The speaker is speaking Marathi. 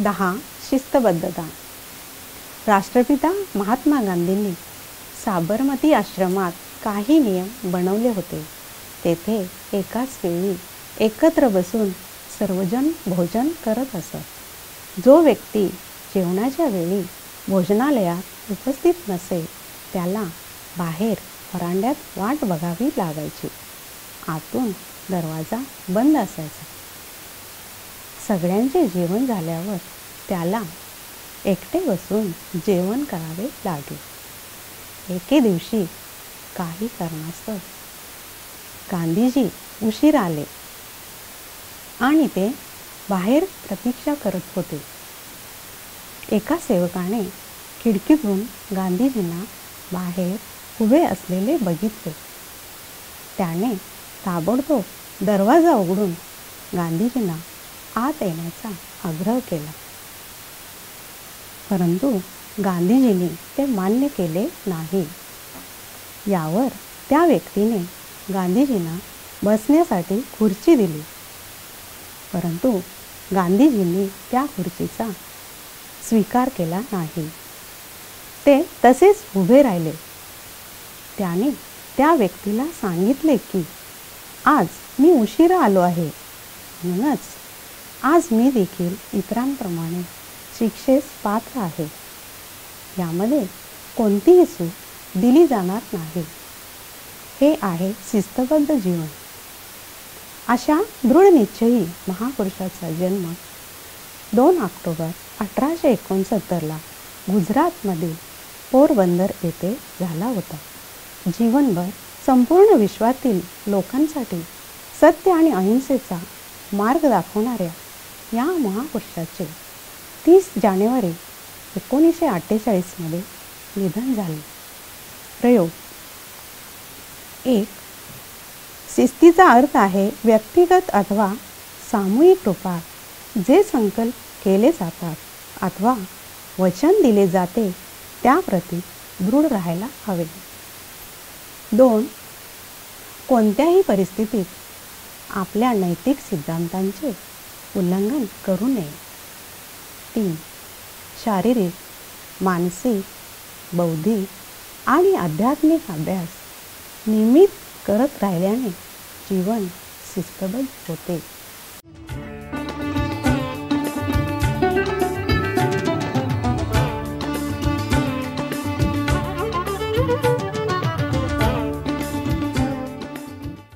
10. शिस्तबद्धता. राष्ट्रपिता महात्मा गांधींनी साबरमती आश्रमात काही नियम बनवले होते. तेथे एकाच वेळी एकत्र बसून सर्वजण भोजन करत असत. जो व्यक्ती जेवणाच्या वेळी भोजनालयात उपस्थित नसे त्याला बाहेर व्हरांड्यात वाट बघावी लागायची. आतून दरवाजा बंद असायचा. सगळ्यांचे जेवण झाल्यावर त्याला एकटे बसून जेवण करावे लागले. एके दिवशी काही कारणास्तव गांधीजी उशीर आले आणि ते बाहेर प्रतीक्षा करत होते. एका सेवकाने खिडकीतून गांधीजींना बाहेर उभे असलेले बघितले. त्याने ताबडतोब दरवाजा उघडून गांधीजींना आत येण्याचा आग्रह केला. परंतु गांधीजींनी ते मान्य केले नाही. यावर त्या व्यक्तीने गांधीजींना बसण्यासाठी खुर्ची दिली. परंतु गांधीजींनी त्या खुर्चीचा स्वीकार केला नाही. ते तसेच उभे राहिले. त्याने त्या व्यक्तीला सांगितले की आज मी उशिरा आलो आहे, म्हणूनच आज मी देखील इतरांप्रमाणे शिक्षेस पात्र आहे. यामध्ये कोणतीही सूट दिली जाणार नाही. हे आहे शिस्तबद्ध जीवन. अशा दृढनिश्चयी महापुरुषाचा जन्म 2 ऑक्टोबर 1869 गुजरातमधील पोरबंदर येथे झाला होता. जीवनभर संपूर्ण विश्वातील लोकांसाठी सत्य आणि अहिंसेचा मार्ग दाखवणाऱ्या या महापुरुषाचे 30 जानेवारी 1948 निधन झाले. प्रयोग 1. शिस्तीचा अर्थ आहे व्यक्तिगत अथवा सामूहिक रूपात जे संकल्प केले जातात अथवा वचन दिले जाते त्याप्रती दृढ राहायला हवे. 2. कोणत्याही परिस्थितीत आपल्या नैतिक सिद्धांतांचे उल्लंघन करू नये. 3. शारीरिक, मानसिक, बौद्धिक आणि आध्यात्मिक अभ्यास नियमित करत राहिल्याने जीवन शिस्तबद्ध होते.